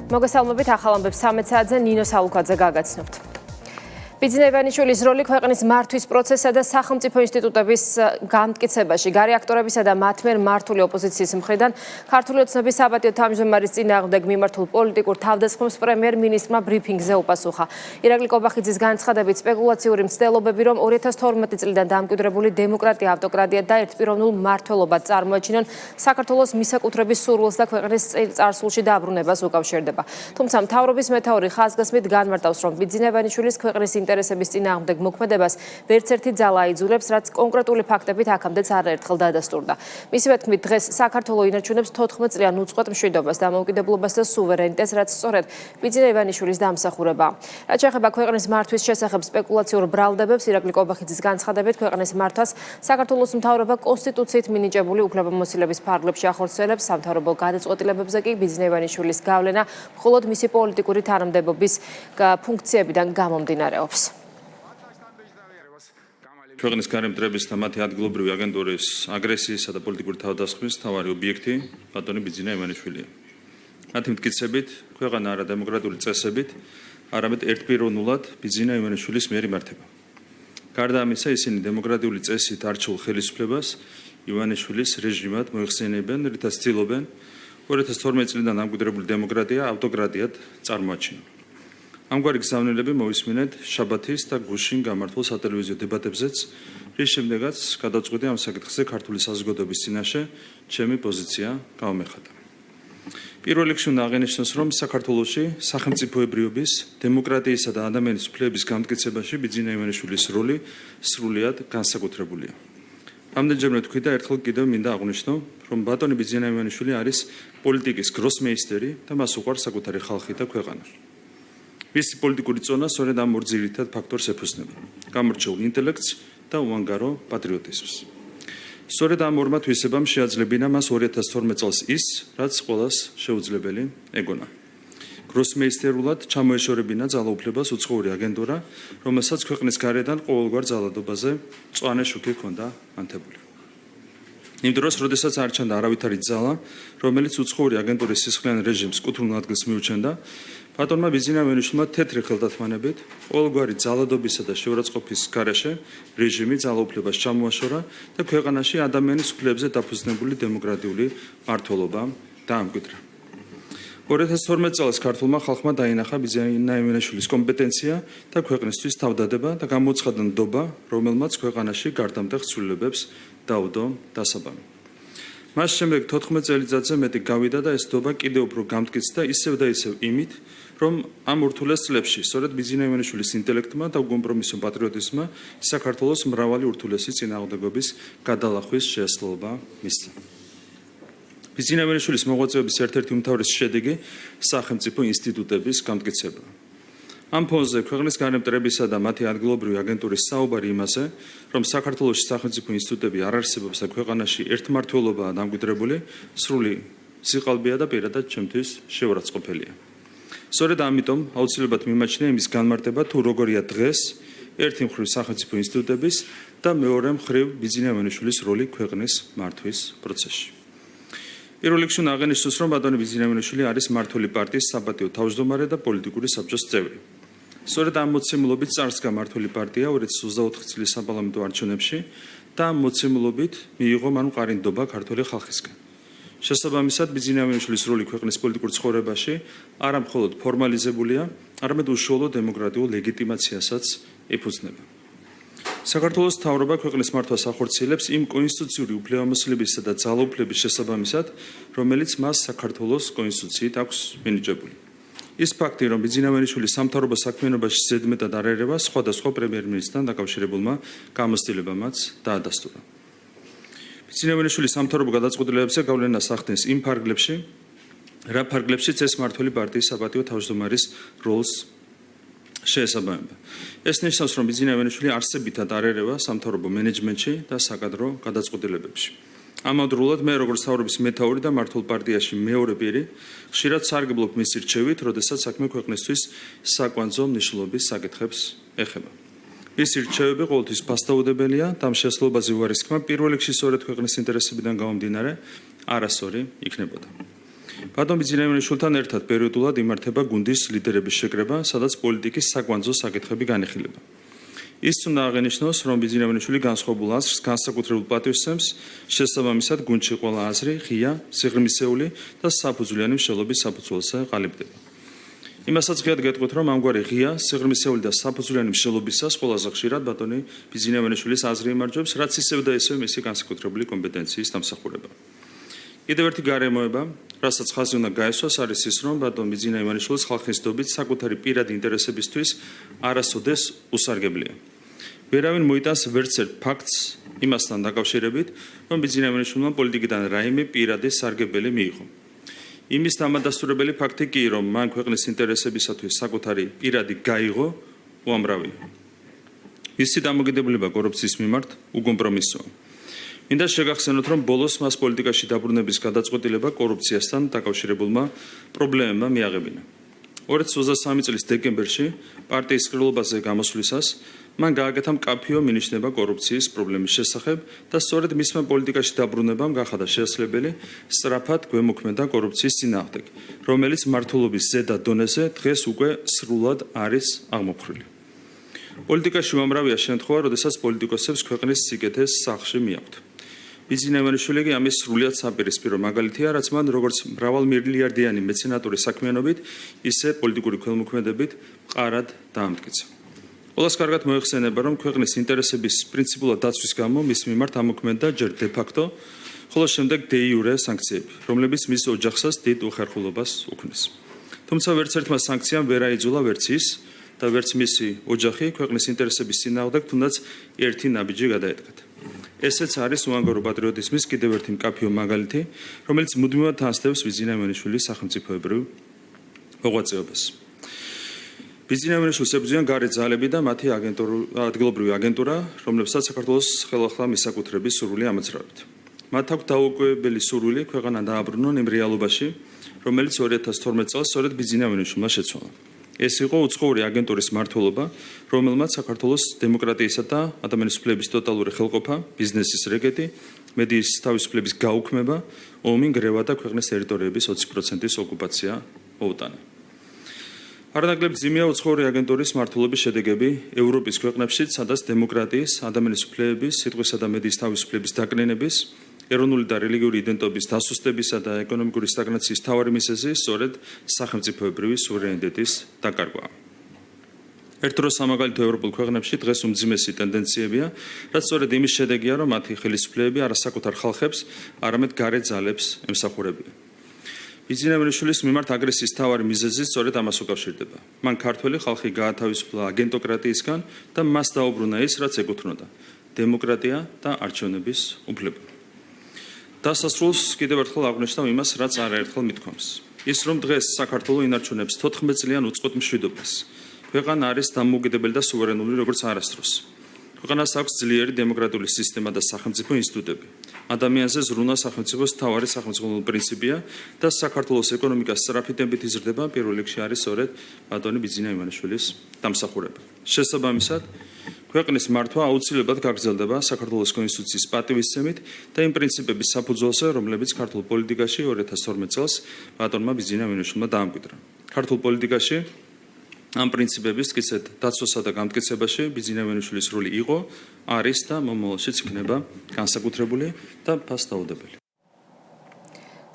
მოგესალმებით ახალ ამბებს 13 საათზე ნინო სალუქაძე გაგაცნობთ. ბიძინა ივანიშვილის როლი ქვეყნის მართვის პროცესსა და სახელმწიფო ინსტიტუტების განმტკიცებაში, გარე აქტორებისა და მათ მიერ მართული ოპოზიციის მხრიდან ქართული ოცნების საპატიო თავმჯდომარის წინააღმდეგ მიმართულ პოლიტიკურ თავდასხმებს პრემიერ-მინისტრმა ბრიფინგზე უპასუხა. ირაკლი კობახიძის განცხადებით სპეკულაციური მცდელობები, რომ 2012 წლიდან დამკვიდრებული დემოკრატია, ავტოკრატია და ერთპიროვნულ მმართველობა წარმოაჩინონ, საქართველოს მისაკუთრების სურვილს და ქვეყნის წარსულში დაბრუნებას უკავშირდება. თუმცა მთავრობის მეთაური ხაზგასმით განმარტავს, რომ ბიძინა ივანიშვილის ქვეყნის ინტერესების წინააღმდეგ მოქმედებას ვერც ერთი ძალა აიძულებს, რაც კონკრეტული ფაქტებით აქამდეც არაერთხელ დადასტურდა. მისივე თქმით, დღეს საქართველოს ინარჩუნებს 14 წლიან უწყვეტ მშვიდობას, დამოუკიდებლობას და სუვერენიტეტს, რაც სწორედ ბიძინა ივანიშვილის დამსახურებაა. რაც შეეხება ქვეყნის მართვის შესახებ სპეკულაციურ ბრალდებებს, ირაკლი კობახიძის განცხადებით, ქვეყნის მართვას საქართველოს მთავრობა კონსტიტუციით მინიჭებული უფლებამოსილების ფარგლებში ახორციელებს, სამთავრობო გადაწყვეტილებებზე კი ბიძინა ივანიშვილის გავლენა მხოლოდ მისი პოლიტიკური თანამდებობის ფუნქციებიდან გამომდინარეობს. ქვეყნის გარემტრების და მათი ადგილობრივი აგენტურის აგრესიისა და პოლიტიკური თავდასხმის მთავარი ობიექტი ბატონი ბიძინა ივანიშვილია. მათი მტკიცებით, ქვეყანა არა დემოკრატიული წესებით, არამედ ერთპიროვნულად ბიძინა ივანიშვილის მიერ იმართება. გარდა ამისა, ისინი დემოკრატიული წესით არჩეულ ხელისუფლებას ივანიშვილის რეჟიმად მოიხსენიებენ, რითაც ცდილობენ 2012 წლიდან დამკვიდრებული დემოკრატია ავტოკრატიად წარმოაჩინონ. ამგვარი გზავნილები მოვისმინეთ შაბათის და გუშინ გამართულ სატელევიზიო დებატებზეც, რის შემდეგაც გადავწყვიტე ამ საკითხზე ქართული საზოგადოების წინაშე ჩემი პოზიცია გავამეხადა. პირველ რიგში უნდა აღინიშნოს, რომ საქართველოში სახელმწიფოებრიობის, დემოკრატიისა და ადამიანის უფლებების გამტკიცებაში ბიძინა ივანიშვილის როლი სრულიად განსაკუთრებულია. ამდენჯერმე თქვი და ერთხელ კიდევ მინდა აღვნიშნო, რომ ბატონი ბიძინა ივანიშვილი არის პოლიტიკის გროსმეისტერი და მას უყვარს საკუთარი ხალხი და ქვეყანა. მისი პოლიტიკური წონა სწორედ ამ ორ ძირითად ფაქტორს ეფუძნება: გამორჩეულ ინტელექტს და უანგარო პატრიოტიზმს. სწორედ ამ ორმა თვისებამ შეაძლებინა მას 2012 წელს ის, რაც ყველას შეუძლებელი ეგონა. გროსმეისტერულად ჩამოეშორებინა ძალაუფლებას უცხოური აგენტურა, რომელსაც ქვეყნის გარედან ყოველგვარ ძალადობაზე მწვანე შუქი ჰქონდა ანთებული. იმ დროს, როდესაც არ ჩანდა არავითარი ძალა, რომელიც უცხოური აგენტურის სისხლიან რეჟიმს კუთვნილ ადგილს მიუჩენდა, ბატონმა ბიძინა ივანიშვილმა თეთრი ხელდათმანებით ყოველგვარი ძალადობისა და შეურაცხყოფის გარეშე რეჟიმი ძალაუფლებას ჩამოაშორა და ქვეყანაში ადამიანის უფლებებზე დაფუძნებული დემოკრატიული მმართველობა დაამკვიდრა. 2012 წელს ქართულმა ხალხმა დაინახა ბიძინა ივანიშვილის კომპეტენცია და ქვეყნისთვის თავდადება და გამოცხადდა ნდობა, რომელმაც ქვეყანაში გარდამტეხ ცვლილებებს დაუდო დასაბამი. მას შემდეგ 14 წელიწადზე მეტი გავიდა და ეს ნდობა კიდევ უფრო გამტკიცდა ისევ და ისევ იმით, რომ ამ ურთულეს წლებში სწორედ ბიძინა ივანიშვილის ინტელექტმა და უკომპრომისო პატრიოტიზმმა საქართველოს მრავალი ურთულესი წინააღმდეგობის გადალახვის შესაძლებლობა მისცა. ბიძინა ივანიშვილის მოღვაწეობის ერთ-ერთი უმთავრესი შედეგი სახელმწიფო ინსტიტუტების გამტკიცება. ამ ფონზე ქვეყნის გარემტრებისა და მათი ადგილობრივი აგენტურის საუბარი იმაზე, რომ საქართველოში სახელმწიფო ინსტიტუტები არ არსებობს და ქვეყანაში ერთმართველობაა დამკვიდრებული, სრული სიყალბეა და პირადად ჩემთვის შეურაცხყოფელია. სწორედ ამიტომ აუცილებლად მიმაჩნია იმის განმარტება, თუ როგორია დღეს ერთი მხრივ სახელმწიფო ინსტიტუტების და მეორე მხრივ ბიძინა ივანიშვილის როლი ქვეყნის მართვის პროცესში. პირველ რიგში უნდა აღინიშნოს, რომ ბატონი ბიძინა ივანიშვილი არის მმართველი პარტიის საპატიო თავმჯდომარე და პოლიტიკური საბჭოს წევრი. სწორედ ამ მოცემულობით წარსდგა მმართველი პარტია 2024 წლის საპარლამენტო არჩევნებში და ამ მოცემულობით მიიღო მან მყარი ნდობა ქართული ხალხისგან. შესაბამისად, ბიძინა ივანიშვილის როლი ქვეყნის პოლიტიკურ ცხოვრებაში არა მხოლოდ ფორმალიზებულია, არამედ უშუალო დემოკრატიულ ლეგიტიმაციასაც ეფუძნება. საქართველოს მთავრობა ქვეყნის მართვას ახორციელებს იმ კონსტიტუციური უფლებამოსილებისა და ძალაუფლების შესაბამისად, რომელიც მას საქართველოს კონსტიტუციით აქვს მინიჭებული. ის ფაქტი, რომ ბიძინა ივანიშვილის სამთავრობო საქმიანობაში ზედმეტად არ ერევა სხვადასხვა პრემიერ-მინისტრთან დაკავშირებულმა გამოცდილებამაც დაადასტურა. ბიძინა ივანიშვილის სამთავრობო გადაწყვეტილებებზე გავლენას ახდენს იმ ფარგლებში, რა ფარგლებშიც ეს მმართველი პარტიის საპატიო თავმჯდომარის როლს შეესაბამება. ეს ნიშნავს, რომ ბიძინა ივანიშვილი არსებითად არ ერევა სამთავრობო მენეჯმენტში და საკადრო გადაწყვეტილებებში. ამავდროულად მე როგორც მთავრობის მეთაური და მმართველ პარტიაში მეორე პირი ხშირად სარგებლობ მისი რჩევით, როდესაც საქმე ქვეყნისთვის საკვანძო მნიშვნელობის საკითხებს ეხება. მისი რჩევები ყოველთვის ფასდაუდებელია და ამ შესაძლებლობაზე უარისქმა პირველ რიგში სწორედ ქვეყნის ინტერესებიდან გამომდინარე არასწორი იქნებოდა. ბატონ ბიძინაევანიშვილთან ერთად პერიოდულად იმართება გუნდის ლიდერების შეკრება, სადაც პოლიტიკის საკვანძო საკითხები განიხილება. ის უნდა აღენიშნოს, რომ ბიძინაევანიშვილი განსხვავებულ აზრს განსაკუთრებულ პატივსცემს, შესაბამისად გუნდში ყველა აზრი ღია, სიღრმისეული და საფუძვლიანი მშელობის საფუძველზე ყალიბდება. იმასაც ღიად გეტყვით, რომ ამგვარი ღია, სიღრმისეული და საფუძვლიანი მშელობისას ყველაზე ხშირად ბატონი ბიძინაევანიშვილის აზრი იმარჯვებს, რაც ისევ და ისევ მისი განსაკუთრებული კომპეტენციის დამსახურება. კიდევ ერთი გარემოება, რასაც ხაზი უნდა გაესვას, არის ის, რომ ბატონ ბიძინაევანიშვილის ხალხის ნდობით საკუთარი პირადი ინტერესებისთვის არასოდეს უსარგებლია. ვერავინ მოიტანს ვერც ერთ ფაქტს იმასთან დაკავშირებით, რომ ბიძინაევანიშვილმა პოლიტიკიდან რაიმე პირადი სარგებელი მიიღო. იმის დამადასტურებელი ფაქტი კი, რომ მან ქვეყნის ინტერესებისათვის საკუთარი პირადი გაიღო, უამრავია. მისი დამოკიდებულება კორუფციის მიმართ უკომპრომისოა. მინდა შეგახსენოთ, რომ ბოლოს მას პოლიტიკაში დაბრუნების გადაწყვეტილება კორუფციასთან დაკავშირებულმა პრობლემებმა მიაღებინა. 2023 წლის დეკემბერში პარტიის ყრილობაზე გამოსვლისას მან გააკეთა მკაფიო მინიშნება კორუფციის პრობლემის შესახებ და სწორედ მისმა პოლიტიკაში დაბრუნებამ გახადა შესაძლებელი სწრაფად გვემოქმედა კორუფციის წინააღმდეგ, რომელიც მმართველობის ზედა დონეზე დღეს უკვე სრულად არის აღმოფხრილი. პოლიტიკაში უამრავია შემთხვევა, როდესაც პოლიტიკოსებს ქვეყნის სიკეთეს სახლში მიაქვთ. ბიძინაევანიშვილი კი ამის სრულიად საპირისპირო მაგალითია, რაც მან როგორც მრავალმილიარდიანი მეცენატური საქმიანობით, ისე პოლიტიკური ქველმოქმედებით მყარად დაამტკიცა. ყველას კარგად მოიხსენება, რომ ქვეყნის ინტერესების პრინციპულად დაცვის გამო მის მიმართ ამოქმედდა ჯერ de facto, ხოლო შემდეგ de iure სანქციები, რომლებიც მის ოჯახსაც დიდ უხერხულობას უქმნის. თუმცა ვერც ერთმა სანქციამ ვერ აიძულა ვერც ის და ვერც მისი ოჯახი ქვეყნის ინტერესების წინააღმდეგ თუნდაც ერთი ნაბიჯი გადაედგათ. ესეც არის უანგარო პატრიოტიზმის კიდევ ერთი მკაფიო მაგალითი, რომელიც მუდმივად თანსდევს ბიძინაევანიშვილის სახელმწიფოებრივ მოღვაწეობას. ბიძინაევანიშვილს ებრძვიან გარე ძალები და მათი ადგილობრივი აგენტურა, რომლებსაც საქართველოს ხელახლა მისაკუთრების სურვილი ამოძრავებთ. მათ აქვთ დაუკვირვებელი სურვილი ქვეყანა დააბრუნონ იმ რეალობაში, რომელიც 2012 წელს სწორედ ბიძინაევანიშვილმა შეცვალა. ეს იყო უცხოური აგენტურის მმართველობა, რომელმაც საქართველოს დემოკრატიისა და ადამიანის უფლებების ტოტალური ხელყოფა, ბიზნესის რეკეტი, მედიის თავისუფლების გაუქმება, ომი, გრევა და ქვეყნის ტერიტორიების 20%-ის ოკუპაცია მოუტანა. არანაკლებ ძიმეა უცხოური აგენტურის მმართველობის შედეგები ევროპის ქვეყნებში, სადაც დემოკრატიის, ადამიანის უფლებების, სიტყვისა და მედიის თავისუფლების დაკნინების, ეროვნული და რელიგიური იდენტობის დასუსტებისა და ეკონომიკური სტაგნაციის მთავარი მიზეზი სწორედ სახელმწიფოებრივი სუვერენიტეტის დაკარგვაა. ერთ დროს სამაგალითო ევროპულ ქვეყნებში დღეს უმძიმესი ტენდენციებია, რაც სწორედ იმის შედეგია, რომ მათი ხელისუფლებები არა საკუთარ ხალხებს, არამედ გარე ძალებს ემსახურებიან. ბიძინაევანიშვილის მიმართ აგრესიის მთავარი მიზეზი სწორედ ამას უკავშირდება. მან ქართველი ხალხი გაათავისუფლა აგენტოკრატიისგან და მას დაუბრუნა ის, რაც ეკუთვნოდა დემოკრატია და არჩევნების უფლება. დასასრულს კიდევ ერთხელ აღვნიშნავ იმას, რაც არაერთხელ მithქვამს. ის, რომ დღეს საქართველო ინარჩუნებს 14 წლიან უწყოთ მშვიდობას. ქვეყანა არის დამოუკიდებელი და სუვერენული როგორც არასდროს. ქვეყანას აქვს ძლიერი დემოკრატიული სისტემა და სახელმწიფო ინსტიტუტები. ადამიანზე ზრუნა სახელმწიფოს მთავარი სახელმწიფო პრინციპია და საქართველოს ეკონომიკას სწრაფი ტემპით იზრდება, პირველ რიგში არის სწორედ ბატონი ბიძინაევანიშვილის დამსახურება. შესაბამისად, ქვეყნის მართვა აუცილებლად გაგრძელდება საქართველოს კონსტიტუციის პატივისცემით და იმ პრინციპების საფუძველზე, რომლებიც ქართულ პოლიტიკაში 2012 წელს ბატონმა ბიძინაევანიშვილმა დაამკვიდრა. ქართულ პოლიტიკაში ამ პრინციპების მტკიცედ დაცვასა და გამტკიცებაში ბიძინაევანიშვილის როლი იყო, არის და მომავალშიც იქნება განსაკუთრებული და ფასდაუდებელი.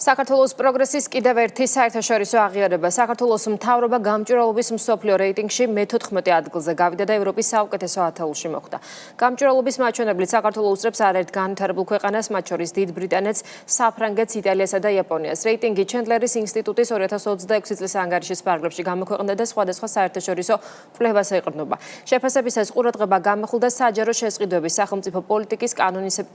საქართველოს პროგრესის კიდევ ერთი საერთაშორისო აღიარება. საქართველოს მთავრობა გამჭვირვალობის მსოფლიო რეიტინგში მე-14 ადგილზე გავიდა და ევროპის საუკეთესო 10-ში მოხვდა. გამჭვირვალობის მაჩვენებლით საქართველო უსწრებს არაერთ განვითარებულ ქვეყანას, მათ შორის დიდ ბრიტანეთს, საფრანგეთს, იტალიასა და იაპონიას. რეიტინგი ჩენდლერის ინსტიტუტის 2026 წლის ანგარიშის პარაგრაფში გამოქვეყნდა და სხვადასხვა საერთაშორისო კვლევას ეყრდნობა. შეფასებისას ყურადღება გამახვილდა საჯარო შესყიდვების, სახელმწიფო პოლიტიკის,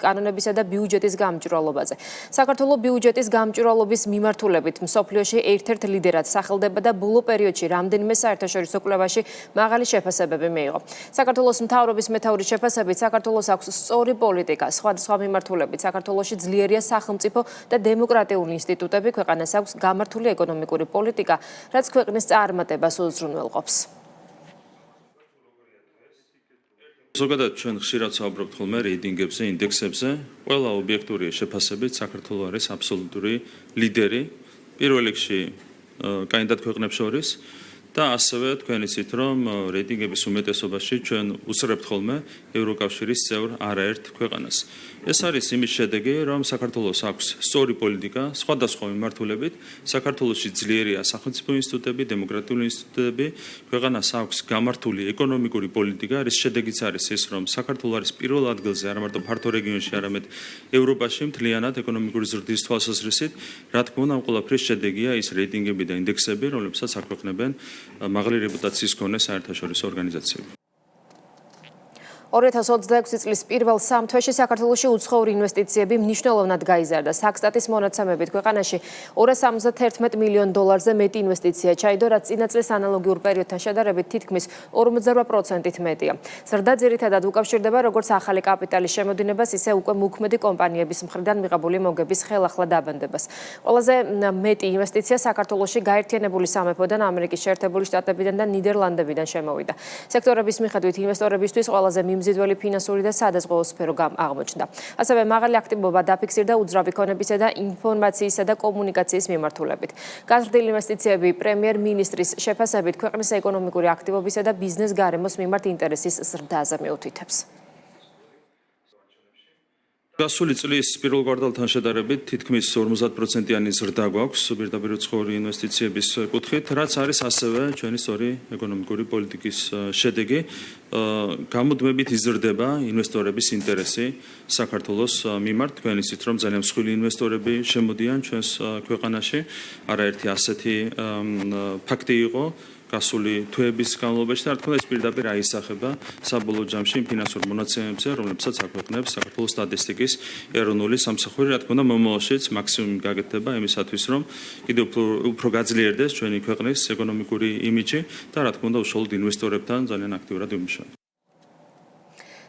კანონებისა და ბიუჯეტის გამჭვირვალობაზე. საქართველოს ბიუჯეტის გამჭვირვალობის მიმართულებით მსოფლიოში ერთ-ერთ ლიდერად სახელდება და ბოლო პერიოდში რამდენიმე საერთაშორისო კვლევაში მაღალი შეფასებები მიიღო. საქართველოს მთავრობის მეთაურის შეფასებით, საქართველოს აქვს სწორი პოლიტიკა, სხვადასხვა მიმართულებით. საქართველოში ძლიერია სახელმწიფო და დემოკრატიული ინსტიტუტები, ქვეყანას აქვს გამართული ეკონომიკური პოლიტიკა, რაც ქვეყნის წარმატებას უზრუნველყოფს. ზოგადად ჩვენ ხშირად საუბრობთ ხოლმე რეიტინგებზე, ინდექსებზე. ყველა ობიექტური შეფასებით საქართველო არის აბსოლუტური ლიდერი პირველ რიგში კანდიდატ ქვეყნებს შორის და ასევე თქვენ იცით, რომ რეიტინგების უმეტესობაში ჩვენ უსწრებთ ხოლმე ევროკავშირის წევრ არაერთ ქვეყანას. ეს არის იმის შედეგი, რომ საქართველოს აქვს სწორი პოლიტიკა, სხვადასხვა მიმართულებით, საქართველოში ძლიერია სახელმწიფო ინსტიტუტები, დემოკრატიული ინსტიტუტები, ქვეყანას აქვს გამართული ეკონომიკური პოლიტიკა, რის შედეგიც არის ის, რომ საქართველო არის პირველ ადგილზე არა მარტო ფართო რეგიონში, არამედ ევროპაში მთლიანად ეკონომიკური ზრდის თვალსაზრისით. რა თქმა უნდა, ამ ყველაფრის შედეგია ის რეიტინგები და ინდექსები, რომლებსაც აქვეყნებენ მაღალი რეპუტაციის მქონე საერთაშორისო ორგანიზაციები. 2026 წლის პირველ 3 თვეში საქართველოში უცხოური ინვესტიციები მნიშვნელოვნად გაიზარდა. საქსტატის მონაცემებით ქვეყანაში 271 მილიონ დოლარზე მეტი ინვესტიცია ჩაიდო, რაც წინა წლის ანალოგიურ პერიოდთან შედარებით თითქმის 48%-ით მეტია. ზრდა ძირითადად უკავშირდება როგორც ახალი კაპიტალის შემოდინებას, ისე უკვე მოქმედი კომპანიების მხრიდან მიღებული მოგების ხელახლა დაბანდებას. ყველაზე მეტი ინვესტიცია საქართველოში გაერთიანებული სამეფოდან, ამერიკის შეერთებული შტატებიდან და ნიდერლანდებიდან შემოვიდა. სექტორების მიხედვით ინვესტორებისთვის ყველაზე მიზიდველი ფინანსური და სადაზღვეო სფერო აღმოჩნდა. ასევე მაღალი აქტივობა დაფიქსირდა უძრავი ქონებისა და ინფორმაციისა და კომუნიკაციის მიმართულებით. გაზრდილი ინვესტიციები პრემიერ-მინისტრის შეფასებით ქვეყნის ეკონომიკური აქტივობისა და ბიზნეს გარემოს მიმართ ინტერესის ზრდაზე მიუთითებს. გასული წლის პირველ კვარტალთან შედარებით თითქმის 50%-იანი ზრდა გვაქვს პირდაპირ უცხოური ინვესტიციების კუთხით, რაც არის ასევე ჩვენი სწორი ეკონომიკური პოლიტიკის შედეგი. გამუდმებით იზრდება ინვესტორების ინტერესი საქართველოს მიმართ. თქვენ იცით, რომ ძალიან მსხვილი ინვესტორები შემოდიან ჩვენს ქვეყანაში. არაერთი ასეთი ფაქტი იყო გასული თვეების განმავლობაში და რა თქმა უნდა ეს პირდაპირ აისახება საბოლოო ჯამში იმ ფინანსურ მონაცემებზე, რომლებსაც აქვეყნებს საქართველოს სტატისტიკის ეროვნული სამსახური. რა თქმა უნდა მომავალშიც მაქსიმუმი გაკეთდება იმისათვის, რომ კიდევ უფრო გაძლიერდეს ჩვენი ქვეყნის ეკონომიკური იმიჯი და რა თქმა უნდა უშუალოდ ინვესტორებთან ძალიან აქტიურად ვიმუშავებთ.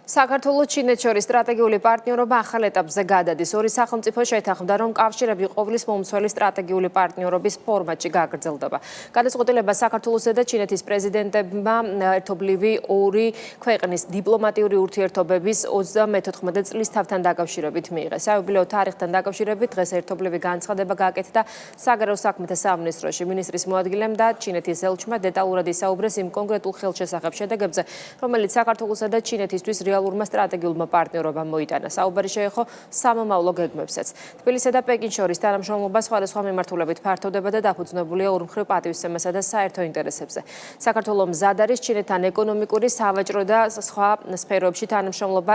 საქართველოს ჩინეთს შორის სტრატეგიული პარტნიორობა ახალ ეტაპზე გადადის. ორი სახელმწიფო შეთანხმდა, რომ კავშირები ყოვლის მომცველი სტრატეგიული პარტნიორობის ფორმატში გაგრძელდება. გადაწყვეტილება საქართველოსა და ჩინეთის პრეზიდენტებმა ერთობლივი ორი ქვეყნის დიპლომატიური ურთიერთობების 34 წლის თავთან დაკავშირებით მიიღეს. საიუბილეო თარიღთან დაკავშირებით დღეს ერთობლივი განცხადება გააკეთა საგარეო საქმეთა სამინისტროში. მინისტრის მოადგილემ და ჩინეთის ელჩმა დეტალურად ისაუბრეს იმ კონკრეტულ ხელშესახებ შედეგებზე, რომელიც საქართველოსა და ჩინეთისთვის რეალურმა სტრატეგიულმა პარტნიორობამ მოიტანა. საუბარი შეეხო სამომავლო გეგმებსაც. თბილისსა და პეკინს შორის თანამშრომლობა სხვადასხვა მიმართულებით ფართოვდება და დაფუძნებულია ორმხრივ პატივისცემასა და საერთო ინტერესებზე. საქართველოს მზად არის ჩინეთთან ეკონომიკური, სავაჭრო და სხვა სფეროებში თანამშრომლობა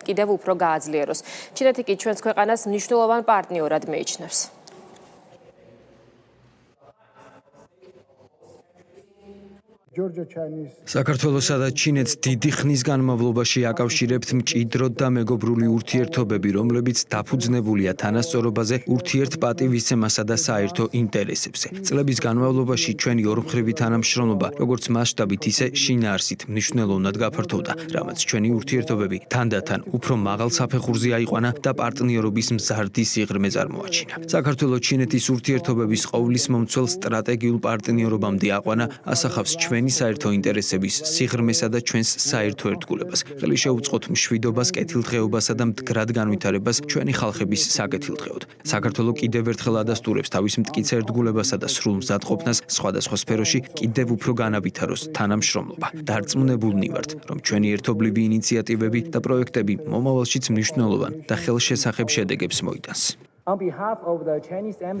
კიდევ უფრო გააძლიეროს. ჩინეთი კი ჩვენს ქვეყანას მნიშვნელოვან პარტნიორად მიიჩნევს. საქართველოსა და ჩინეთს დიდი ხნის განმავლობაში აკავშირებთ მჭიდროდ და მეგობრული ურთიერთობები, რომლებიც დაფუძნებულია თანასწორობაზე, ურთიერთპატივისცემასა და საერთო ინტერესებზე. წლების განმავლობაში ჩვენი ორმხრივი თანამშრომლობა, როგორც მასშტაბით, ისე შინაარსით მნიშვნელოვნად გაფართოვდა, რამაც ჩვენი ურთიერთობები თანდათან უფრო მაღალ საფეხურზე აიყვანა და პარტნიორობის მზარდი სიღრმე წარმოაჩინა. საქართველოს ჩინეთის ურთიერთობების ყოვლის მომცველ სტრატეგიულ პარტნიორობამდე აყვანა ასახავს ჩვენი საერთო ინტერესების სიღრმესა და ჩვენს საერთო ერთგულებას. ხელი შეუწყოთ მშვიდობას, კეთილდღეობასა და მდგრად განვითარებას ჩვენი ხალხების საკეთილდღეოდ. საქართველო კიდევ ერთხელ ადასტურებს თავის მტკიცე ერთგულებასა და სრულ მზადყოფნას სხვადასხვა სფეროში კიდევ უფრო განავითაროს თანამშრომლობა. დარწმუნებულნი ვართ, რომ ჩვენი ერთობლივი ინიციატივები და პროექტები მომავალშიც მნიშვნელოვან და ხელშესახებ შედეგებს მოიტანს.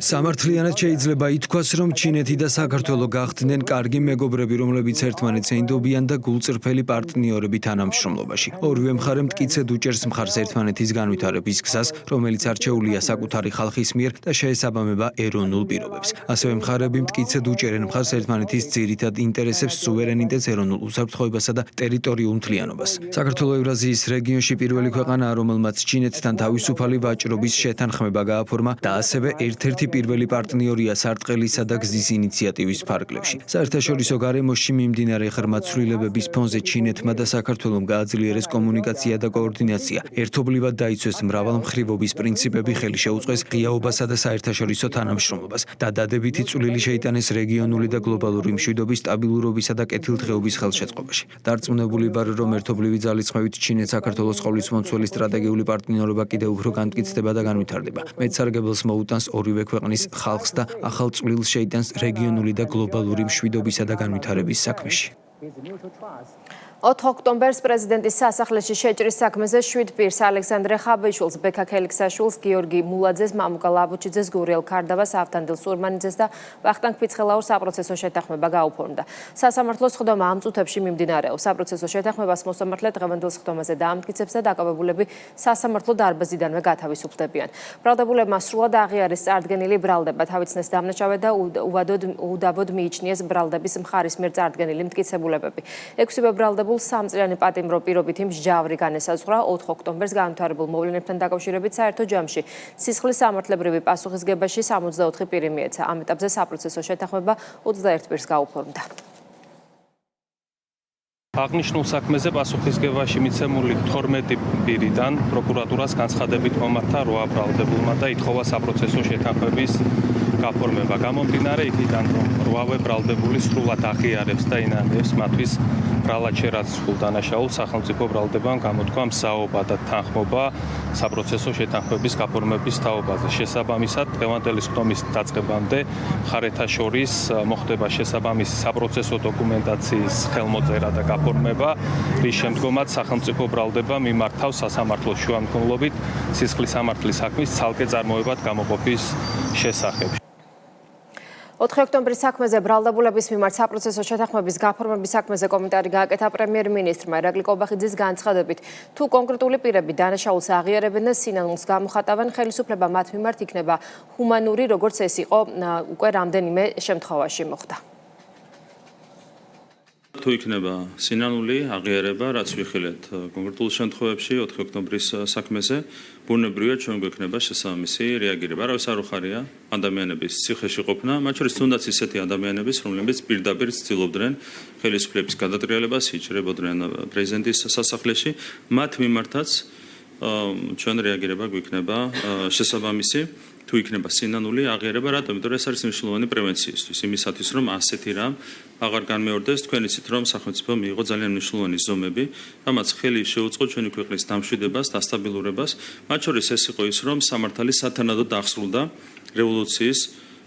სამართლიანად შეიძლება ითქვას, რომ ჩინეთი და საქართველო გახდნენ კარგი მეგობრები, რომლებიც ერთმანეთს ეინდობიან და გულწრფელი პარტნიორები თანამშრომლობაში. ორივე მხარე მტკიცედ უჭერს მხარს ერთმანეთის განვითარების გზას, რომელიც არჩეულია საკუთარი ხალხის მიერ და შეესაბამება ეროვნულ პირობებს. ასევე მხარეები მტკიცედ უჭერენ მხარს ერთმანეთის ძირითად ინტერესებს, სუვერენიტეტს, ეროვნულ უსაფრთხოებასა და ტერიტორიულ მთლიანობას. საქართველო ევრაზიის რეგიონში პირველი ქვეყანაა, რომელმაც ჩინეთთან თავისუფალი ვაჭრობის შეთანხმება გააფორმა და ასევე ერთ-ერთი პირველი პარტნიორია სარტყელისა და გზის ინიციატივის ფარგლებში. საერთაშორისო გარემოში მიმდინარე ღრმა ცვლილებების ფონზე ჩინეთმა და საქართველომ გააძლიერეს კომუნიკაცია და კოორდინაცია. ერთობლივად დაიცვეს მრავალმხრივობის პრინციპები, ხელი შეუწყეს ღიაობასა და საერთაშორისო თანამშრომლობას და დადებითი წვლილი შეიტანეს რეგიონული და გლობალური მშვიდობის, სტაბილურობისა და კეთილდღეობის ხელშეწყობაში. დარწმუნებული ვარ, რომ ერთობლივი ძალისხმევით ჩინეთ-საქართველოს ყოვლის მომცველი სტრატეგიული პარტნიორობა კიდევ უფრო განმტკიცდება და განვითარდება. მეცარგებელს მოუტანს ორივე ქვეყნის ხალხს და ახალ წვლილს შეიტანს რეგიონული და გლობალური მშვიდობისა და განვითარების საქმეში. 4 ოქტომბერს პრეზიდენტის სასახლეში შეჭრის საქმეზე 7 პირს ალექსანდრე ხაბეიშვილს, ბექა ქელიქსაშვილს, გიორგი მულაძეს, მამუკა ლაბუჩიძეს, გურიელ ქარდავას, ავთანდილ სურმანიძეს და ვახტანგ ფიცხელაურს საპროცესო შეთანხმება გაუფორმდა. სასამართლოს სხდომა ამ წუთებში მიმდინარეობს. საპროცესო შეთანხმებას მოსამართლე დღევანდელ სხდომაზე დაამტკიცებს და დაკავებულები სასამართლო დარბაზიდანვე გათავისუფლებიან. ბრალდებულებმა სრულად აღიარეს წარდგენილი ბრალდება, თავიცნეს დამნაშავე და უდავოდ მიიჩნიეს ბრალდების მხარის მიერ წარდგენილი მტკიცებულებები. 6 ბრალდებულ 3 წლიანი პატიმრო პირობითი მსჯავრი განესაზღვრა 4 ოქტომბერს განვითარებულ მოვლენებთან დაკავშირებით საერთო ჯამში სისხლის სამართლებრივი პასუხისგებაში 64 პირი მიეცა. ამ ეტაპზე საპროცესო შეთანხმება 21 პირს გაუფორმდა. აღნიშნულ საქმეზე პასუხისგებაში მიცემული 12 პირიდან პროკურატურას განცხადებით მომართა 8 ბრალდებულმა და ითხოვა საპროცესო შეთანხმების გაფორმება. გამომდინარე იქიდან, რომ 8 ბრალდებული სრულად აღიარებს და ინანიებს მათთვის ბრალად შერაცხულ დანაშაულს, სახელმწიფო ბრალდებამ გამოთქვა მსაობა და თანხმობა საპროცესო შეთანხმების გაფორმების თაობაზე. შესაბამისად, დღევანდელი სხდომის დაწყებამდე მხარეთა შორის მოხდება შესაბამისი საპროცესო დოკუმენტაციის ხელმოწერა და გაფორმება, რის შემდგომაც სახელმწიფო ბრალდება მიმართავს სასამართლოს შუამდგომლობით სისხლის სამართლის საქმის ცალკე წარმოებად გამოყოფის შესახებ. 4 ოქტომბრის საქმეზე ბრალდებულების მიმართ საპროცესო შეთანხმების გაფორმების საქმეზე კომენტარი გააკეთა პრემიერ-მინისტრმა ირაკლი კობახიძის განცხადებით, თუ კონკრეტული პირები დანაშაულს აღიარებენ და სინანულს გამოხატავენ, ხელისუფლება მათ მიმართ იქნება ჰუმანური, როგორც ეს იყო უკვე რამდენიმე შემთხვევაში მოხდა. თუ იქნება სინანული აღიარება, რაც ვიხილეთ კონკრეტულ შემთხვევებში 4 ოქტომბრის საქმეზე, ბუნებრივია ჩვენ გვექნება შესაბამისი რეაგირება. არავის არ უხარია ადამიანების ციხეში ყოფნა, მათ შორის თუნდაც ისეთი ადამიანების, რომლებიც პირდაპირ ცდილობდნენ ხელისუფლების გადატრიალებას, იჭრებოდნენ პრეზიდენტის სასახლეში, მათ მიმართაც ჩვენ რეაგირება გვექნება შესაბამისი. თუ იქნება სინანული აღიარება, რატომ? იმიტომ რომ ეს არის მნიშვნელოვანი პრევენციისთვის, იმისათვის რომ ასეთი რამ აღარ განმეორდეს. თქვენ იცით რომ სახელმწიფო მიიღო ძალიან მნიშვნელოვანი ზომები, რამაც ხელი შეუწყო ჩვენი ქვეყნის დამშვიდებას, დასტაბილურებას. მათ შორის ეს იყო ის, რომ სამართალი სათანადოდ აღსრულდა რევოლუციის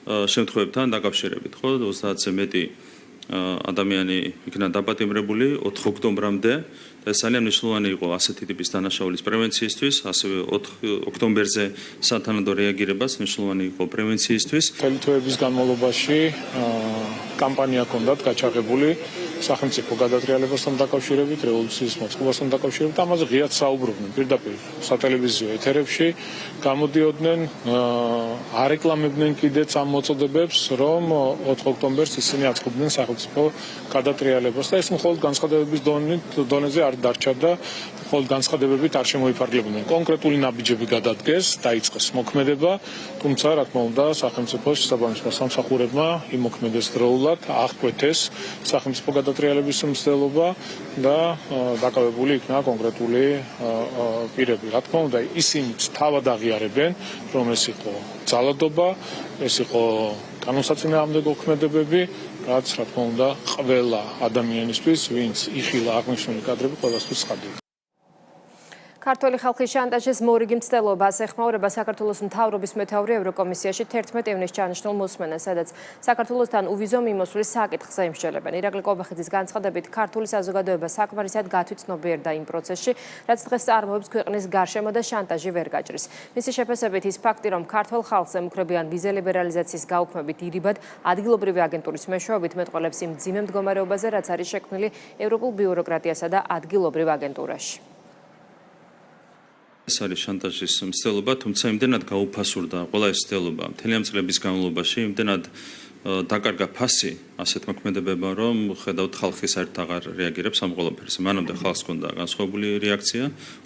შემთხვევებთან დაკავშირებით. ხო, 30-ზე მეტი ადამიანი იქნა დაპატიმრებული 4 ოქტომბრამდე. ეს ძალიან მნიშვნელოვანი იყო ასეთი ტიპის დანაშაულის პრევენციისთვის, ასევე 4 ოქტომბერზე სათანადო რეაგირებას მნიშვნელოვანი იყო პრევენციისთვის. მთელი თვეების განმავლობაში კამპანია ჰქონდათ გაჩაღებული სახელმწიფო გადატრიალებასთან დაკავშირებით, რევოლუციის მოწყობასთან დაკავშირებით, ამაზე ღიად საუბრობდნენ პირდაპირ სატელევიზიო ეთერებში, გამოდიოდნენ, არეკლამებდნენ კიდეც ამ მოწოდებებს, რომ 4 ოქტომბერს ისინი აწყობდნენ სახელმწიფო გადატრიალებას და ეს მხოლოდ განცხადებების დონეზე არ დარჩა და მხოლოდ განცხადებებით არ შემოიფარგლებოდნენ. კონკრეტული ნაბიჯები გადადგეს, დაიწყეს მოქმედება, თუმცა რა თქმა უნდა, სახელმწიფოს შესაბამისმა სამსახურებმა იმ მოქმედებას დროულად აღკვეთეს სახელმწიფო გადატრიალების მცდელობა და დაკავებული იქნა კონკრეტული პირები. რა თქმა უნდა, ისინიც თავად აღიარებენ, რომ ეს იყო ძალადობა, ეს იყო განუსაცინააღმდეგო ქმედებები, რაც რა თქმა უნდა ყველა ადამიანისთვის, ვინც იხილა აღნიშნული კადრები, ყველასთვის ცხადია. ქართული ხალხის შანტაჟის მორიგი მცდელობას ეხმაურება საქართველოს მთავრობის მეთაური ევროკომისიაში 11 ივნისს ჩანიშნულ მოსმენას, სადაც საქართველოსთან უვიზო მიმოსვლის საკითხზე იმსჯელებენ. ირაკლი კობახიძის განცხადებით, ქართული საზოგადოება საკმარისად გათვითცნობიერდა იმ პროცესში, რაც დღეს წარმოებს ქვეყნის გარშემო და შანტაჟი ვერ გაჭრის. მისი შეფასებით ის ფაქტი, რომ ქართულ ხალხს ემუქრებიან ვიზა ლიბერალიზაციის გაუქმებით ირიბად ადგილობრივი აგენტურის მეშვეობით მეტყველებს იმ მძიმე მდგომარეობაზე, რაც არის შექმნილი ევროპულ ბიუროკრატიასა და ადგილობრივ აგენტურაში. ეს არის შანტაჟის მცდელობა, თუმცა იმდენად გაუფასურდა ყველა ეს მცდელობა მთელი ამ წლების განმავლობაში, იმდენად დაკარგა ფასი ასეთ მოქმედებებმა, რომ ხედავთ ხალხი საერთოდ აღარ რეაგირებს ამ ყველაფერზე. მანამდე ხალხს ჰქონდა განსხვავებული რეაქცია,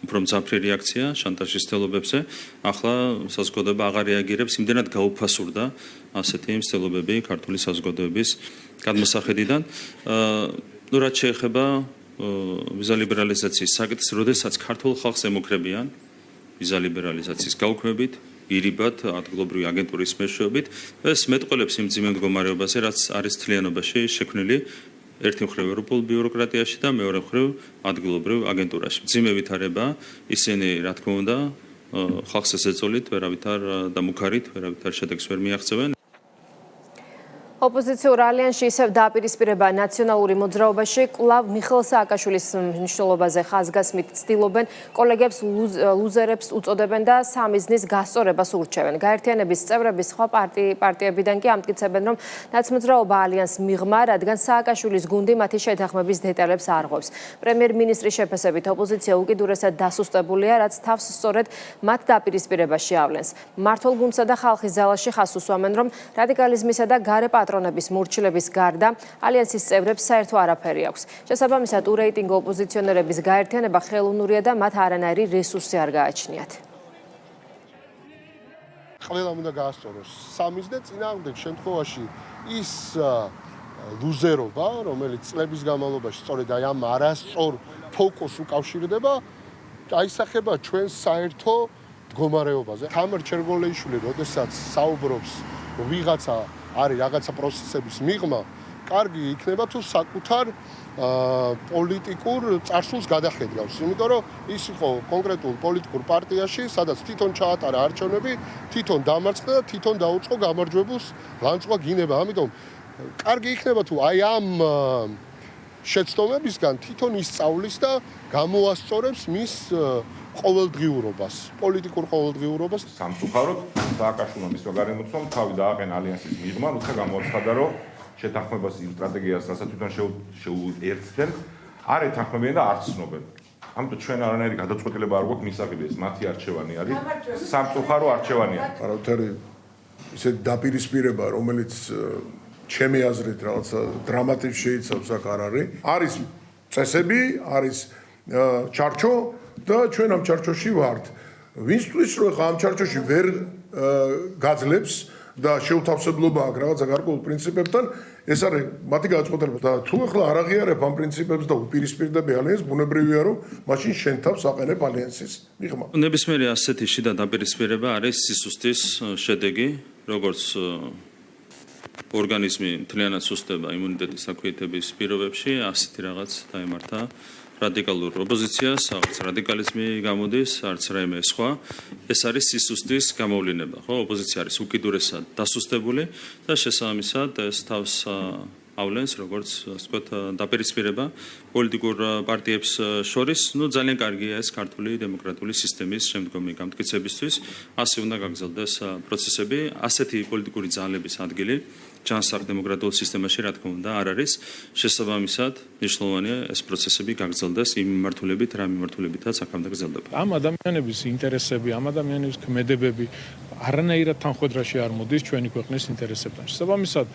უფრო მძაფრი რეაქცია შანტაჟის მცდელობებზე, ახლა საზოგადოება აღარ რეაგირებს, იმდენად გაუფასურდა ასეთი მცდელობები ქართული საზოგადოების გადმოსახედიდან. ნუ რაც შეეხება ვიზა ლიბერალიზაციის საკითხს, როდესაც ქართულ ხალხს ემუქრებიან ვიზა ლიბერალიზაციის გაუქმებით, ირიბად ადგილობრივი აგენტურის მეშვეობით, ეს მეტყველებს იმ მძიმე მდგომარეობაზე, რაც არის თლიანობაში შექმნილი ერთი მხრივ ევროპულ ბიუროკრატიაში და მეორე მხრივ ადგილობრივ აგენტურაში. მძიმე ვითარება, ისინი, რა თქმა უნდა, ხალხს ესეწოლით, ვერავითარ დამუქარით, ვერავითარ შედეგს ვერ მიაღწევენ. ოპოზიციურ ალიანსში ისევ დააპირისპირება ნაციონალური მოძრაობაში კვლავ მიხეილ სააკაშვილის მნიშვნელობაზე ხაზგასმით ცდილობენ, კოლეგებს ლუზერებს უწოდებენ და სამიზნის გასწორებას ურჩევენ. გაერთიანების წევრები სხვა პარტიებიდან კი ამტკიცებენ, რომ ნაცმოძრაობა ალიანსს მიღმა, რადგან სააკაშვილის გუნდი მათი შეთანხმების დეტალებს არ ღვევს. პრემიერ-მინისტრის შეფასებით ოპოზიცია უკიდურესად დასუსტებულია, რაც თავს სწორედ მათ დააპირისპირებაში ავლენს. მმართველ გუნდსა და ხალხის ძალაში ხაზს უსვამენ, რომ რადიკალიზმისა და გარე პატრონების მორჩილების გარდა ალიანსის წევრებს საერთო არაფერი აქვს. შესაბამისად, ურეიტინგო ოპოზიციონერების გაერთიანება ხელოვნურია და მათ არანაირი რესურსი არ გააჩნიათ. ყველამ უნდა გაასწოროს სამის და წინააღმდეგ შემთხვევაში ის ლუზერობა, რომელიც წლების განმავლობაში სწორედ აი ამ არასწორ ფოკუსს უკავშირდება, აისახება ჩვენს საერთო მდგომარეობაზე. თამარ ჩერგოლეიშვილი, როდესაც საუბრობს ვიღაცა არის რაღაცა პროცესების მიღმა, კარგი იქნება თუ საკუთარ პოლიტიკურ წარსულს გადახედავს. იმიტომ რომ ის იყო კონკრეტულ პოლიტიკურ პარტიაში, სადაც თვითონ ჩაატარა არჩევნები, თვითონ დამარცხდა და თვითონ დაუწყო გამარჯვებულს ლანძღვა გინება. ამიტომ კარგი იქნება თუ აი ამ შეცდომებისგან თვითონ ისწავლის და გამოასწორებს მის ყოველდღიურობას, პოლიტიკურ ყოველდღიურობას. სამწუხაროდ სააკაშვილმა მისმა გარემოცვამ თავი დააყენა ალიანსის მიღმა, როცა გამოაცხადა, რომ შეთანხმებას იმ სტრატეგიას, რასაც თვითონ შეუერთდნენ, არ ეთანხმებიან და არ ცნობენ. ამიტომ ჩვენ არანაირი გადაწყვეტილება არ გვაქვს მისაღები ეს მათი არჩევანი არის. სამწუხარო არჩევანია. არავითარი ისე დაპირისპირება, რომელიც ჩემი აზრით რაღაცა დრამატიკს შეიცავს აქ არ არის. არის წესები, არის ჩარჩო და ჩვენ ამ ჩარჩოში ვართ. ვინცთვის რომ ხა ამ ჩარჩოში ვერ გაძლებს და შეუთავსებლობა აქვს რაღაცა გარკვეულ პრინციპებთან, ეს არის მათი გადაწყვეტილება და თუ ახლა არ აღიარებ ამ პრინციპებს და უპირისპირდები ალიანსს, ბუნებრივია რომ მაშინ შენ თავს აყენებ ალიანსის მიღმა. ნებისმიერი ასეთი შიდა დაპირისპირება არის სისუსტის შედეგი, როგორც ორგანიზმი მთლიანად სუსტდება იმუნიტეტის აქვეითების პირობებში, ასეთი რაღაც დაემართა რადიკალურ ოპოზიციას, არც რადიკალიზმი გამოდის, არც რაიმე სხვა. ეს არის სისუსტის გამოვლინება, ხო? ოპოზიცია არის უკიდურესად დასუსტებული და შესაბამისად ეს თავს ავლენს, როგორც ასე ვთქვათ, დაპირისპირება პოლიტიკურ პარტიებს შორის. ძალიან კარგია ეს ქართული დემოკრატიული სისტემის შემდგომი გამტკიცებისთვის. ასე უნდა გაგრძელდეს პროცესები, ასეთი პოლიტიკური ძალების ადგილი ჯანსაღ დემოკრატიულ სისტემაში, რა თქმა უნდა, არ არის. შესაბამისად, მნიშვნელოვანია ეს პროცესები გაგრძელდეს იმ მიმართულებით, რა მიმართულებითაც აქამდე გრძელდება. ამ ადამიანების ინტერესები, ამ ადამიანების ქმედებები არანაირად თანხვედრაში არ მოდის ჩვენი ქვეყნის ინტერესებთან. შესაბამისად,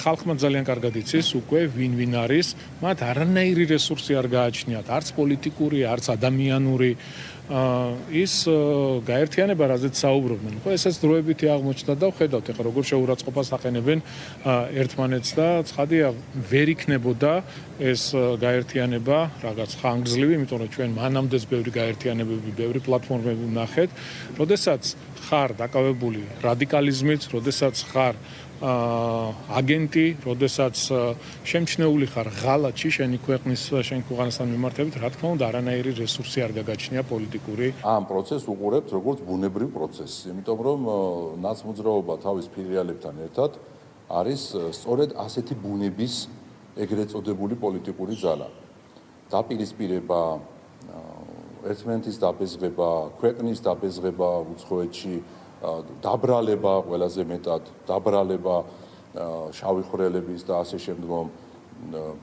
ხალხმა ძალიან კარგად იცის უკვე ვინ არის, მათ არანაირი რესურსი არ გააჩნიათ, არც პოლიტიკური, არც ადამიანური. ის გაერთიანება, რაზეც საუბრობდნენ. ხო, ესეც დროებითი აღმოჩნდა და ხედავთ, ეხლა როგორ შეურაცხყოფას აყენებენ ერთმანეთს და ცხადია, ვერ იქნებოდა ეს გაერთიანება რაღაც ხანგრძლივი, იმიტომ რომ ჩვენ მანამდეც ბევრი გაერთიანებები, ბევრი პლატფორმები ვნახეთ, როდესაც ხარ დაკავებული რადიკალიზმით, როდესაც ხარ აგენტი, როდესაც შემჩნეული ხარ ღალატში შენი ქვეყნის შენ ქვეყანასთან მიმართებით, რა თქმა უნდა, არანაირი რესურსი არ გაგაჩნია პოლიტიკური. ამ პროცესს უყურებთ როგორც ბუნებრივ პროცესს, იმიტომ რომ ნაცმოძრაობა თავის ფილიალებთან ერთად არის სწორედ ასეთი ბუნების ეგრეთ წოდებული პოლიტიკური ძალა. დაპირისპირება, ერთმანეთის დაბეზღება, ქვეყნის დაბეზღება უცხოეთში, დაბრალება ყველაზე მეტად, დაბრალება შავი ხვრელების და ასე შემდგომ,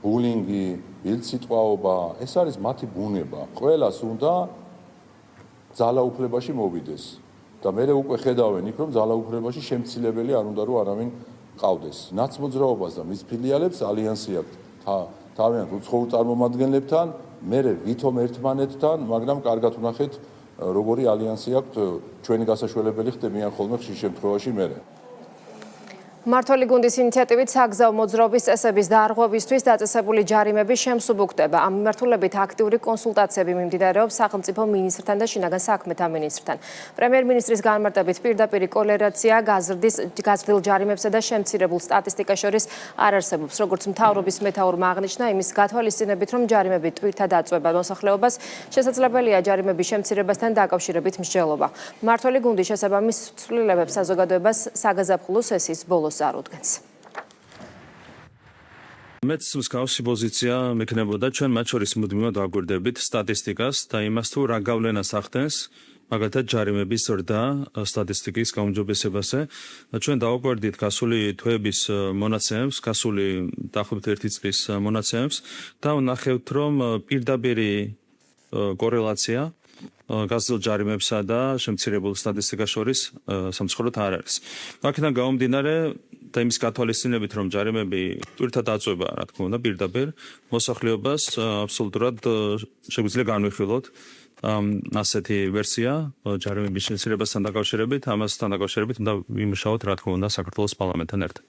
ბულინგი, ბილდსიტყვაობა, ეს არის მათი ბუნება. ყველას უნდა ძალაუფლებაში მოვიდეს და მე უკვე ხედავენ იქ რომ ძალაუფლებაში შემცილებელი არ უნდა რომ არავინ ყავდეს. ნაცმოძრაობას და მის ფილიალებს ალიანსი აქვს თავიანთ უცხოურ წარმომადგენლებთან, მე ვითომ ერთმანეთთან, მაგრამ კარგად ვნახეთ როგორი ალიანსი აქვს ჩვენი გასაშველებელი ხდებიან ხოლმე ხშირ შემთხვევაში მე. მმართველი გუნდის ინიციატივით საგზაო მოძრაობის წესების დარღვევისთვის დაწესებული ჯარიმები შემსუბუქდება. ამ მიმართულებით აქტიური კონსულტაციები მიმდინარეობს სახელმწიფო მინისტრთან და შინაგან საქმეთა მინისტრთან. პრემიერ-მინისტრის განმარტებით პირდაპირ კორელაცია გაზრდილ ჯარიმებსა და შემცირებულ სტატისტიკას შორის არ არსებობს. როგორც მთავრობის მეთაურმა აღნიშნა, იმის გათვალისწინებით, რომ ჯარიმები ტვირთად აწვება მოსახლეობას, შესაძლებელია ჯარიმების შემცირებასთან დაკავშირებით მსჯელობა. მმართველი გუნდი შესაბამის ცვლილებებს საზოგადოებას საგაზაფხულო სესიის ბოლოს არუდგენს. მეც მსგავსი პოზიცია მექნებოდა, ჩვენ მათ შორის მუდმივად ვაგვირდებით სტატისტიკას და იმას თუ რა გავლენას ახდენს მაგალითად ჯარიმების ზრდა სტატისტიკის გაუმჯობესებაზე. ჩვენ დავაკვირდით გასული თვეების მონაცემებს, გასული დაახლოებით 1 წლის მონაცემებს და ვნახევთ, რომ პირდაპირი კორელაცია გაზრდილ ჯარიმებსა და შემცირებულ სტატისტიკას შორის სამწუხაროდ არ არის. აქედან გამომდინარე და იმის გათვალისწინებით, რომ ჯარიმები ტვირთად აწვება, რა თქმა უნდა, პირდაპირ მოსახლეობას აბსოლუტურად შეგვიძლია განვიხილოთ ასეთი ვერსია ჯარიმების შემცირებასთან დაკავშირებით, ამასთან დაკავშირებით უნდა ვიმუშაოთ, რა თქმა უნდა, საქართველოს პარლამენტთან ერთად.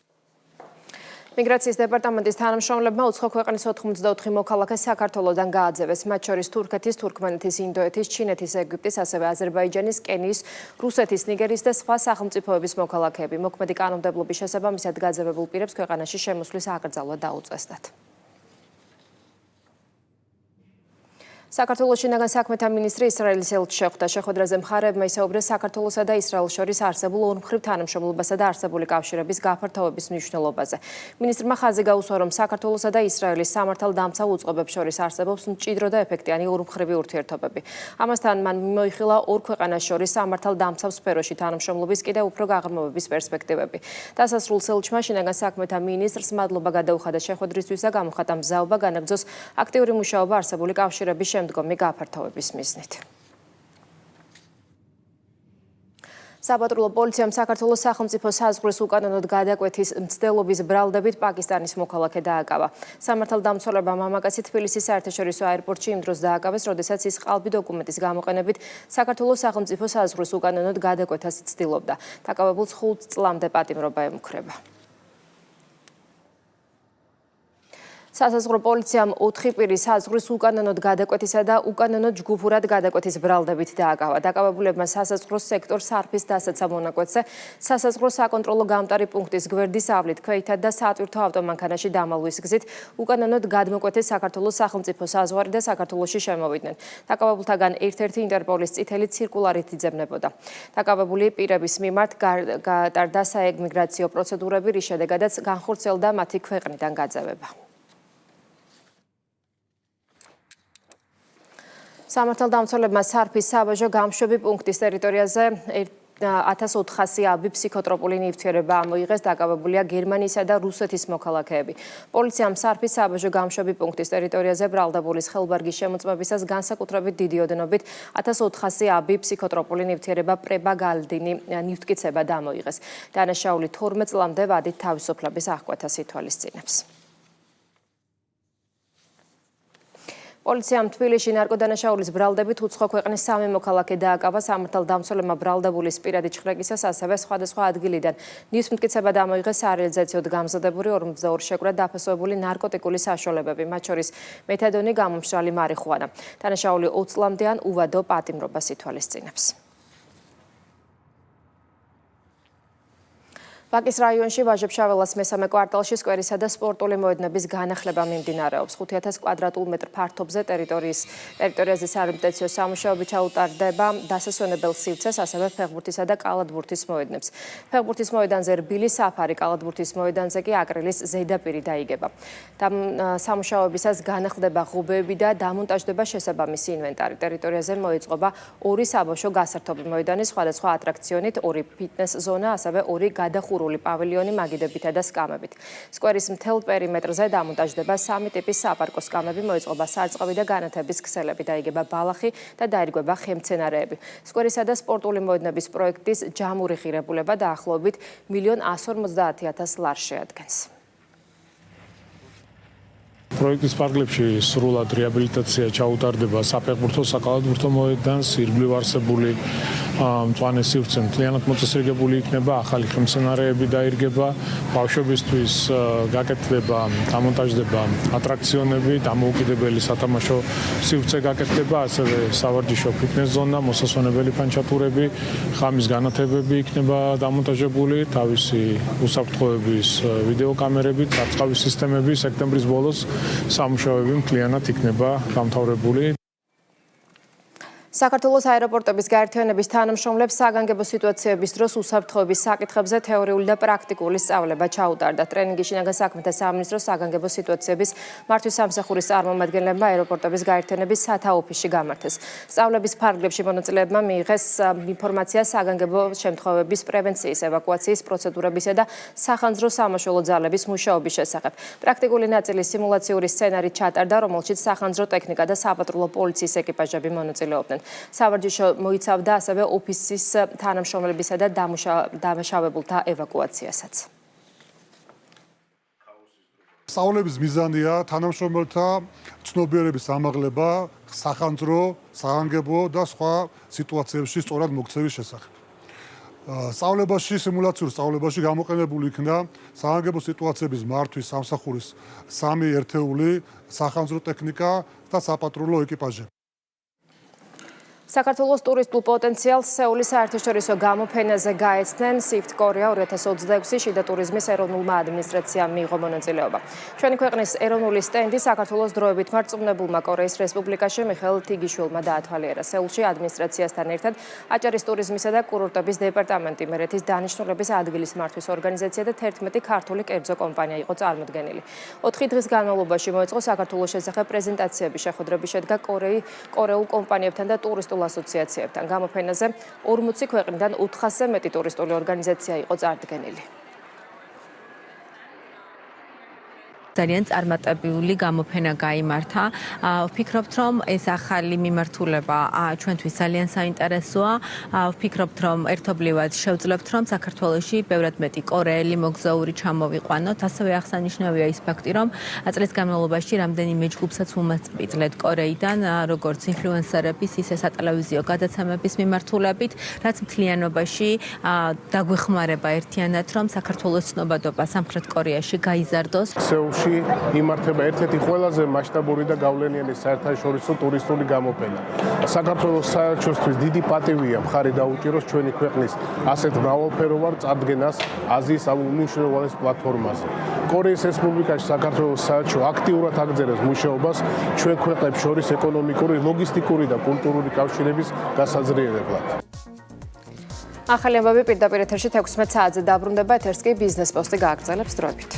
მიგრაციის დეპარტამენტის თანამშრომლებმა უცხო ქვეყნის 84 მოქალაქე საქართველოდან გააძევეს. მათ შორის თურქეთის, თურქმენეთის, ინდოეთის, ჩინეთის, ეგვიპტის, ასევე აზერბაიჯანის, კენიის, რუსეთის, ნიგერიის და სხვა სახელმწიფოების მოქალაქეები. მოქმედი კანონმდებლობის შესაბამისად გაძევებულ პირებს ქვეყანაში შემოსვლის აკრძალვა დაუწესდათ. საქართველოს შინაგან საქმეთა მინისტრი ისრაელის ელჩი შეხვდა. შეხვედრაზე მხარეებმა ისაუბრეს საქართველოსა და ისრაელს შორის არსებულ ორმხრივ თანამშრომლობასა და არსებული კავშირების გაფართოების მნიშვნელობაზე. მინისტრმა ხაზი გაუსვა, რომ საქართველოსა და ისრაელის სამართალდამცავ უწყობებს შორის არსებობს მჭიდრო და ეფექტიანი ორმხრივი ურთიერთობები. ამასთან მან მოიხილა ორ ქვეყანას შორის სამართალდამცავ სფეროში თანამშრომლობის კიდევ უფრო გაღრმავების პერსპექტივები. დასასრულს ელჩმა შინაგან საქმეთა მინისტრს მადლობა გადაუხადა შეხვედრისთვის და გამოხატა მზაობა განაგრძოს აქტიური მუშაობა არსებული კავშირების შემდგომი გაფართოების მიზნით. საპატრულო პოლიციამ საქართველოს სახელმწიფო საზღვრის უკანონოდ გადაკვეთის მცდელობის ბრალდებით პაკისტანის მოქალაქე დააკავა. სამართალდამცველებამ მამაკაცი თბილისის საერთაშორისო აეროპორტში იმ დროს დააკავეს, როდესაც ის ყალბი დოკუმენტის გამოყენებით საქართველოს სახელმწიფო საზღვრის უკანონოდ გადაკვეთას ცდილობდა. დაკავებულს 5 წლამდე პატიმრობა ემუქრება. სასაზღვრო პოლიციამ 4 პირის საზღვრის უკანონოდ გადაკვეთისა და უკანონოდ ჯგუფურად გადაკვეთის ბრალდებით დააკავა. დაკავებულებმა სასაზღვრო სექტორ სარფის დასაცა მონაკვეთზე სასაზღვრო საკონტროლო გამტარი პუნქტის გვერდის ავლით ქვეითად და სატვირთო ავტომანქანაში დამალვის გზით უკანონოდ გადმოკვეთეს საქართველოს სახელმწიფო საზღვარი და საქართველოში შემოვიდნენ. დაკავებულთაგან ერთ-ერთი ინტერპოლის წითელი ცირკულარით იძებნებოდა. დაკავებული პირების მიმართ გატარდა საემიგრაციო პროცედურები, რის შედეგადაც განხორციელდა მათი ქვეყნიდან გაძევება. სამართალდამცველებმა სარფის საბაჟო გამშვები პუნქტის ტერიტორიაზე 1400 აბი ფსიქოტროპული ნივთიერება ამოიღეს. დაკავებულია გერმანიისა და რუსეთის მოქალაქეები. პოლიციამ სარფის საბაჟო გამშვები პუნქტის ტერიტორიაზე ბრალდებულის ხელბარგის შემოწმებისას განსაკუთრებით დიდი ოდენობით 1400 აბი ფსიქოტროპული ნივთიერება პრებაგალდინი ნივთკიცება დამოიღეს. დანაშაული 12 წლამდე ვადით თავისუფლების აღკვეთას ითვალისწინებს. პოლიციამ თბილისში ნარკოდანაშაულის ბრალდებით უცხო ქვეყნის 3 მოქალაქე დააკავა. სამართალდამცველებმა ბრალდებულის პირადი ჩხრეკისას ასევე სხვადასხვა ადგილიდან ნივთმტკიცება დამოიღეს სარეალიზაციოდ გამზადებული 42 შეკვრა დაფასებული ნარკოტიკული საშუალებები, მათ შორის მეთადონი, გამომშრალი მარიხუანა. დანაშაული 20 წლამდე ან უვადო პატიმრობას ითვალისწინებს. ბაკის რაიონში ვაჟებშაველას მესამე კვარტალში სკვერისა და სპორტული მოედნების განახლება მიმდინარეობს. 5000 კვადრატულ მეტრ ფართობზე ტერიტორიაზე სარემონტაციო სამუშაოები ჩაუტარდება დასასვენებელ სივრცეს, ასევე ფეხბურთისა და კალათბურთის მოედნებს. ფეხბურთის მოედანზე რბილი საფარი, კალათბურთის მოედანზე კი აკრილის ზედაპირი დაიგება. სამუშაოებისას განახლდება ღობეები და დამონტაჟდება შესაბამისი ინვენტარი. ტერიტორიაზე მოიწყობა 2 საბავშვო გასართობი მოედანი, სხვადასხვა ატრაქციონით, 2 ფიტნეს ზონა, ასევე 2 გადახურული პავილიონი მაგიდებითა და სკამებით. სკვერის მთელ პერიმეტრზე დამონტაჟდება 3 ტიპის საპარკო სკამები, მოიწყობა სარწყავი და განათების ქსელები, დაიგება ბალახი და დაირგვება ხემცენარეები. სკვერისა და სპორტული მოედნების პროექტის ჯამური ღირებულება დაახლოებით 1,150,000 ლარს შეადგენს. პროექტის პარკლებში სრულად რეაბილიტაცია ჩაუტარდება საფეხბურთო, საკალათბურთო მოედანს, ირგვლივ არსებული მწვანე სივრცე მთლიანად მოწესრიგებული იქნება, ახალი ხმცენარეები დაირგება, ბავშვებისთვის გაკეთდება, დამონტაჟდება ატრაქციონები, დამოუკიდებელი სათამაშო სივრცე გაკეთდება, ასევე სავარჯიშო ფიტნეს ზონა, მოსასვენებელი ფანჩატურები, ხამის განათებები იქნება დამონტაჟებული, თავისი უსაფრთხოების ვიდეოკამერები, წარწყავის სისტემები სექტემბრის ბოლოს სამუშაოები მთლიანად იქნება გამთავრებული. საქართველოს აეროპორტების გაერთიანების თანამშრომლებს საგანგებო სიტუაციების დროს უსაფრთხოების საკითხებზე თეორიული და პრაქტიკული სწავლება ჩაუტარდა. ტრენინგი შინაგან საქმეთა სამინისტროს საგანგებო სიტუაციების მართვის სამსახურის წარმომადგენლებმა აეროპორტების გაერთიანების სათაოფისში გამართეს. სწავლების ფარგლებში მონაწილეებმა მიიღეს ინფორმაცია საგანგებო შემთხვევების პრევენციის, ევაკუაციის პროცედურებისა და სახანძრო სამაშველო ძალების მუშაობის შესახებ. პრაქტიკული ნაწილი სიმულაციური სცენარით ჩატარდა, რომელშიც სახანძრო ტექნიკა და საპატრულო პოლიციის ეკიპაჟები მონაწილეობდნენ. სავარჯიშო მოიცავდა ასევე ოფისის თანამშრომლებისა და დამუშავებულთა ევაკუაციასაც. სწავლების მიზანია თანამშრომელთა ცნობიერების ამაღლება სახანძრო, საგანგებო და სხვა სიტუაციებში სწორად მოქცევის შესახებ. სწავლებაში, სიმულაციურ სწავლებაში გამოყენებული იქნა საგანგებო სიტუაციების მართვის სამსახურის 3 ერთეული სახანძრო ტექნიკა და საპატრულო ეკიპაჟები. საქართველოს ტურისტულ პოტენციალს სეულის საერთაშორისო გამოფენაზე გაეცნენ SIFT Korea 2026 შიდა ტურიზმის ეროვნულმა ადმინისტრაციამ მიიღო მონაწილეობა. ჩვენი ქვეყნის ეროვნული სტენდი საქართველოს დროებით მარწმუნებულმა კორეის რესპუბლიკაში მიხეილ თიგიშვილმა დაათვალიერა. სეულში ადმინისტრაციასთან ერთად აჭარის ტურიზმისა და კურორტების დეპარტამენტი, მერეთის დანიშნულების ადგილის მართვის ორგანიზაცია და 11 ქართული კერძო კომპანია იყო წარმოდგენილი. 4 დღის განმავლობაში მოეწყო საქართველოს შესახებ პრეზენტაციები, შეხვედრები შედგა კორეულ კომპანიებთან და ტურისტულ ასოციაციებთან. გამოფენაზე 40 ქვეყნიდან 400-ზე მეტი ტურისტული ორგანიზაცია იყო წარდგენილი. ძალიან წარმატებული გამოფენა გაიმართა. ვფიქრობთ, რომ ეს ახალი მიმართულება ჩვენთვის ძალიან საინტერესოა. ვფიქრობთ, რომ ერთობლივად შევძლებთ, რომ საქართველოში ბევრად მეტი კორეელი მოგზაური ჩამოვიყვანოთ. ასევე აღსანიშნავია ის ფაქტი, რომ წლის განმავლობაში რამდენიმე ჯგუფსაც უმასპინძლეთ კორეიდან, როგორც ინფლუენსერების, ისე სატელევიზიო გადაცემების მიმართულებით, რაც მთლიანობაში დაგვეხმარება ერთიანად, რომ საქართველოს ცნობადობა სამხრეთ კორეაში გაიზარდოს. იმართება ერთ-ერთი ყველაზე მასშტაბური და გავლენიანი საერთაშორისო ტურისტული გამოფენა. საქართველოს საელჩოსთვის დიდი პატივია მხარი დაუჭიროს ჩვენი ქვეყნის ასეთ მრავალფეროვან წარდგენას აზიის უმნიშვნელოვანეს პლატფორმაზე. კორეის რესპუბლიკაში საქართველოს საელჩო აქტიურად აგრძელებს მუშაობას ჩვენ ქვეყნებს შორის ეკონომიკური, ლოგისტიკური და კულტურული კავშირების გასაძლიერებლად. ახალი ამბავი პირდაპირ ეთერში 16 საათზე დაბრუნდება, ეთერს კი ბიზნეს პოსტი გააგრძელებს დროებით.